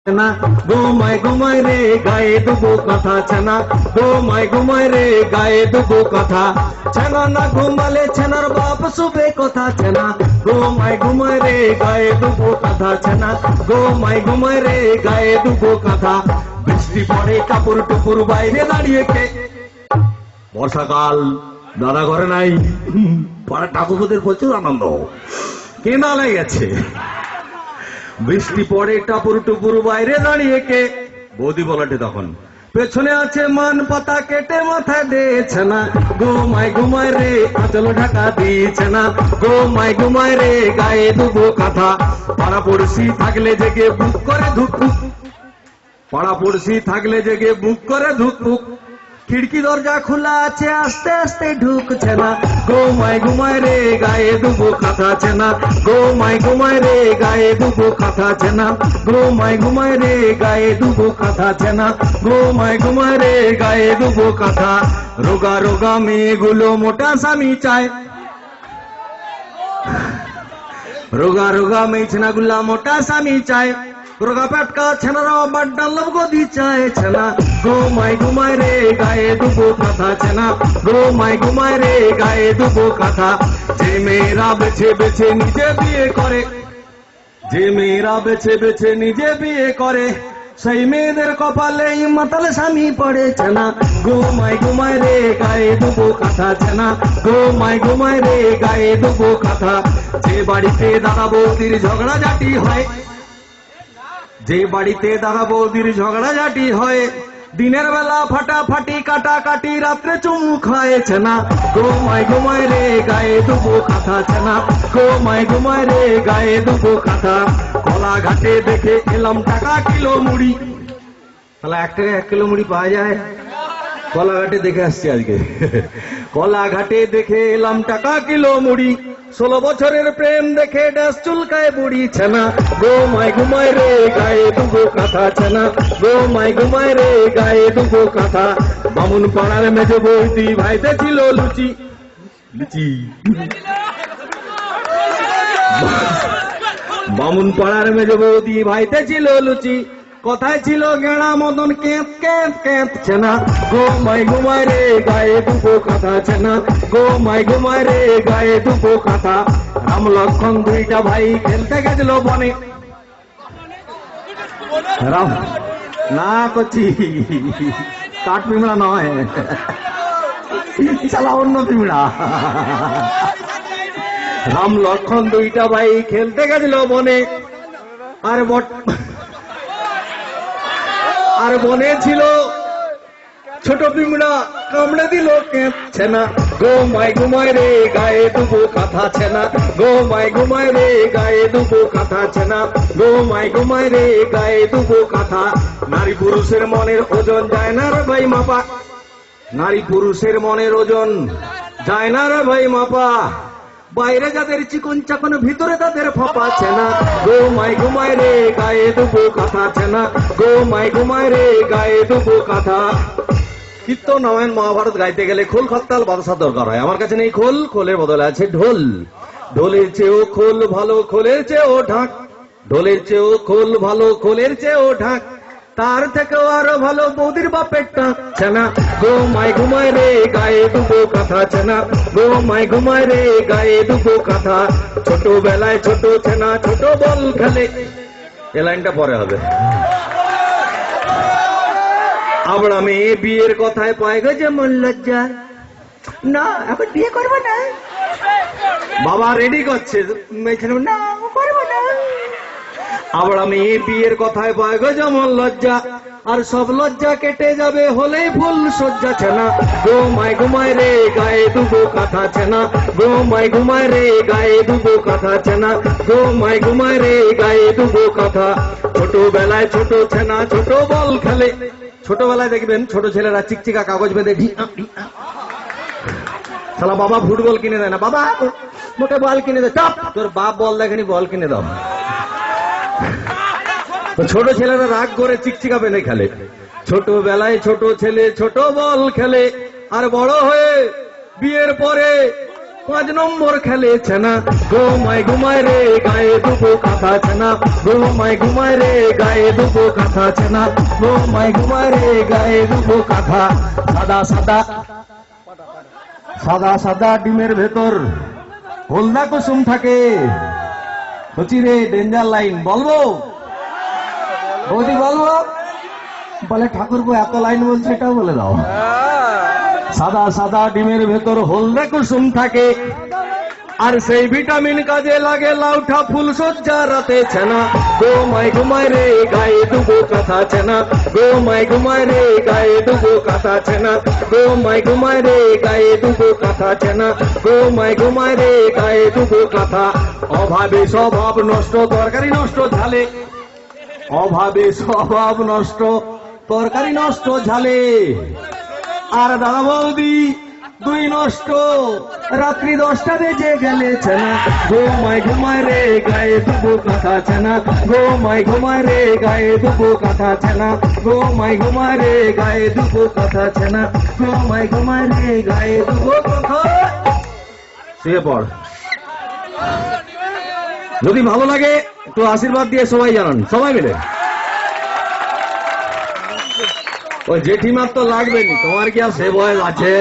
ঘুমায় ঘুমায় রে গায়ে দুবো কথা ছানা, ঘুমায় ঘুমায় রে গায়ে দুবো কথা ছানা, না ঘুমালে ছানার বাপ শুবে কথা ছানা, ঘুমায় ঘুমায় রে গায়ে দুবো কথা ছানা, ঘুমায় ঘুমায় রে গায়ে দুবো কথা। বৃষ্টি পড়ে কাপড় টুপুর বাইরে দাঁড়িয়ে কে, বর্ষাকাল দাদা ঘরে নাই, পাড়া ঠাকুরদের প্রচুর আনন্দ, কেনা লেগেছে। বৃষ্টি পড়ে টাপুর টুপুর বাইরে দাঁড়িয়ে কে, বৌদি বলাটে তখন পেছনে আছে মান পাতা কেটে মাথায় দিয়েছে না, ঘুমায় ঘুমায় রে আঁচল ঢাকা দিয়েছে না, ঘুমায় ঘুমায় রে গায়ে দুবো কথা। পাড়া পড়শি থাকলে জেগে বুক করে ধুকপুক, পাড়া পড়শি থাকলে জেগে বুক করে ধুকপুক, খিড়কি দরজা খোলা আছে আস্তে আস্তে ঢুকছে না, ঘুমায় ঘুমায় রে গায়ে দুবো কথা ছানা, ঘুমায় ঘুমায় রে গায়ে দুবো কথা ছানা, ঘুমায় ঘুমায় রে গায়ে দুবো কথা ছানা, ঘুমায় ঘুমায় রে গায়ে দুবো কথা। রোগা রোগা মেয়েগুলো মোটা স্বামী চায়, রোগা রোগা মেয়েছানাগুলা মোটা স্বামী চায়, রোগা পেটকা ছেনারাও বাড্ডা লব গদি চায় ছানা, ঘুমায় ঘুমায় রে গায়ে দুবো কথা ছানা, ঘুমায় ঘুমায় রে গায়ে দুবো কথা। যে মেয়েরা বেছে বেছে নিজে বিয়ে করে, যে মেয়েরা বেছে বেছে নিজে বিয়ে করে, সেই মেয়েদের কপালে মাতাল স্বামী পড়েছে না, ঘুমায় ঘুমায় রে গায়ে দুবো কথা ছানা, ঘুমায় ঘুমায় রে গায়ে দুবো কথা। যে বাড়িতে দাদা বৌদির ঝগড়া ঝাঁটি হয়, যে বাড়িতে দাদা বৌদির ঝগড়া ঝাঁটি হয়, দিনের বেলা ফাটাফাটি কাটাকাটি রাত্রে চুমু খায়ছে না, ঘুমায় ঘুমায় রে গায়ে দুবো কথা ছানা, ঘুমায় ঘুমায় রে গায়ে দুবো কথা। কলা ঘাটে দেখে এলাম টাকা কিলো মুড়ি, তাহলে 1 টাকা 1 কিলো মুড়ি পাওয়া যায়, কলা ঘাটে দেখে আসছি আজকে, কলা ঘাটে দেখে এলাম টাকা কিলো মুড়ি, 16 বছরের প্রেম দেখে ড্যাস চুলকায় বুড়ি ছানা, ঘুমায় ঘুমায় রে গায়ে দুবো কথা ছানা, ঘুমায় ঘুমায় রে গায়ে দুবো কথা। বামুন পাড়ার মেজ বৌদি ভাইতে ছিল লুচি, লুচি, বামুন পাড়ার মেজ বৌদি ভাইতে ছিল লুচি, কথায় ছিল গেঁড়া মদন কেঁপ কেঁপ কেঁপ ছানা, ঘুমায় ঘুমায় রে গায়ে দুবো কথা ছানা, ঘুমায় ঘুমায় রে গায়ে দুবো কথা। রাম লক্ষণ দুইটা ভাই খেলতে গেছিল বনে, রাম না করছি কাঠ পিমড়া নয়, চালা অন্য পিমড়া। রাম লক্ষণ দুইটা ভাই খেলতে গেছিল বনে, আর বনে ছিল ছোট পিমড়া কামড়ে দিল কেঁপছে না, ঘুমায় ঘুমায় রে গায়ে দুবো কথা ছানা, ঘুমায় ঘুমায় রে গায়ে দুবো কথা ছানা, ঘুমায় ঘুমায় রে গায়ে দুবো কথা। নারী পুরুষের মনের ওজন যায় না রে ভাই মাপা, নারী পুরুষের মনের ওজন যায় না রে ভাই মাপা, বাইরে যাদের চিকন চাকন ভিতরে তাদের ফাঁপা ছানা, ঘুমায় ঘুমায় রে গায়ে দুবো কথা ছানা, ঘুমায় ঘুমায় রে গায়ে দুবো কথা। কীর্তন রামায়ণ মহাভারত গাইতে গেলে খোল খত্তাল বাদশা দরকার হয়, আমার কাছে নেই খোল, খোলের বদলে আছে ঢোল, ঢোলের চেয়েও খোল ভালো খোলের চেয়েও ঢাক, ঢোলের চেয়েও খোল ভালো খোলের চেয়েও ঢাক, তার থেকেও আরো ভালো বৌদির বাপের টাক ছানা, ঘুমায় ঘুমায় রে গায়ে দুবো কথা ছানা, ঘুমায় ঘুমায় রে গায়ে দুবো কথা। ছোটবেলায় ছোট ছানা ছোট বল খেলে, এ লাইনটা পরে হবে। আমরা মেয়ে বিয়ের কথায় পায় গো যেমন লজ্জা, না এখন বিয়ে করবো না, বাবা রেডি করছে না করবো না। আমরা মেয়ে বিয়ের কথায় পায় গো যেমন লজ্জা, আর সব লজ্জা কেটে যাবে হলেই ফুল সজ্জা ছানা, ঘুমায় ঘুমায় রে গায়ে দুবো কথা ছানা, ঘুমায় ঘুমায় রে গায়ে দুবো কথা ছানা, ঘুমায় ঘুমায় রে গায়ে দুবো কথা। ছোটবেলায় ছোট ছানা ছোট বল খেলে, ছোটবেলায় দেখবেন ছোট ছেলেরা চিকচিকা কাগজ বেঁধে শালা বাবা ফুটবল কিনে দেয় না, বাবা মোটে বল কিনে দে, চাপ তোর বাপ বল দেখেনি বল কিনে দাও। ছোট ছেলেরা রাগ করে চিকচিকা বেঁধে খেলে, ছোটবেলায় ছোট ছেলে ছোট বল খেলে, আর বড় হয়ে বিয়ের পরে 5 নম্বর খেলে ছেনা ঘুমায় রে গায়ে দুবো কাঁথা ছেনা ঘুমায় রে গায়ে দুবো কাঁথা ছেনা ঘুমায় রে গায়ে দুবো কাঁথা সাদা ডিমের ভেতর হলদা কুসুম থাকে। বলছি রে ডেঞ্জার লাইন বলবো বৌদি বলবো বলে ঠাকুরপো এত লাইন বলছে এটাও বলে দাও। সাদা ডিমের ভেতর হলদে কুসুম থাকে আর সেই ভিটামিন কাজে লাগে লাউঠা ফুল সজ্জা রাতে ছেনা ঘুমায় রে গায়ে দুবো কাঁথা ছেনা ঘুমায় রে গায়ে দুবো কাঁথা ছেনা ঘুমায় রে গায়ে দুবো কাঁথা ছেনা ঘুমায় রে গায়ে দুবো কাঁথা। অভাবে স্বভাব নষ্ট তরকারি নষ্ট ঝালে অভাবে স্বভাব নষ্ট তরকারি নষ্ট ঝালে আর দাদা বৌদি 2 নষ্ট রাত্রি 10টা বেজে গেলে ছেনা ঘুমায় রে গায়ে দুবো কাঁথা ছেনা ঘুমায় রে গায়ে দুবো কাঁথা ছেনা ঘুমায় রে গায়ে দুবো কাঁথা ছেনা ঘুমায় রে গায়ে দুবো কাঁথা। শুয়ে পড়। যদি ভালো লাগে তো আশীর্বাদ দিয়ে সবাই জানান, সবাই মিলে। ওই জেঠিমার তো লাগবে নি, তোমার কি আর সে বয়স আছে?